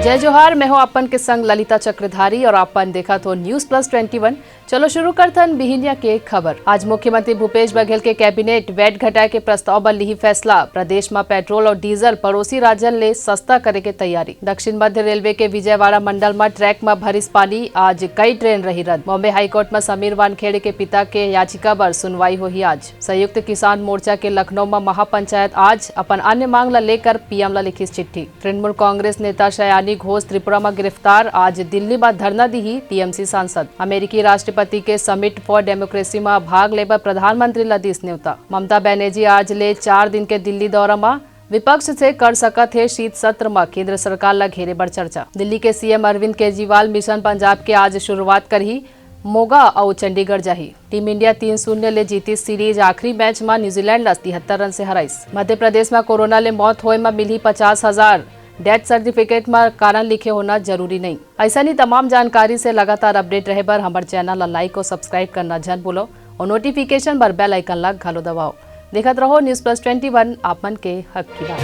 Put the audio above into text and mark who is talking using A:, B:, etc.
A: जय जोहार, मैं हूं अपन के संग ललिता चक्रधारी और अपन देखा तो News+21। चलो शुरू करथन बिहिनिया के खबर। आज मुख्यमंत्री भूपेश बघेल के कैबिनेट वैट घटाए के प्रस्ताव पर लिही फैसला। प्रदेश में पेट्रोल और डीजल पड़ोसी राज्यन ले सस्ता करे के तैयारी। दक्षिण मध्य रेलवे के विजयवाड़ा मंडल में ट्रैक में भरिस पानी, आज कई ट्रेन रही रद्द। बॉम्बे हाईकोर्ट में समीर वानखेड़े के पिता के याचिका पर सुनवाई हुई आज। संयुक्त किसान मोर्चा के लखनऊ में महापंचायत आज अपन अन्य मांग ला लेकर पीएम ला लिखी चिट्ठी। तृणमूल कांग्रेस नेता शयानी घोष त्रिपुरा में गिरफ्तार, आज दिल्ली में धरना दी टीएमसी सांसद। अमेरिकी राष्ट्रपति के समिट फॉर डेमोक्रेसी में भाग लेबर प्रधानमंत्री ला दिस न्योता। ममता बनर्जी आज ले 4 दिन के दिल्ली दौरा में विपक्ष से कर सकत है शीत सत्र में केंद्र सरकार ला घेरे पर चर्चा। दिल्ली के सीएम अरविंद केजरीवाल मिशन पंजाब के आज शुरुआत करही, मोगा और चंडीगढ़ जाही। टीम इंडिया 3-0 ले जीती सीरीज। आखिरी मैच में न्यूजीलैंड ला 73 रन से हराइस। मध्य प्रदेश में कोरोना ले मौत होए में मिली 50,000। डेथ सर्टिफिकेट में कारण लिखे होना जरूरी नहीं। ऐसा नहीं तमाम जानकारी से लगातार अपडेट रहे पर हमारे चैनल ला लाइक और सब्सक्राइब करना जन भूलो और नोटिफिकेशन पर बेल आइकन ला घालो दबाओ। देखत रहो News+21, आपन के हक की बात।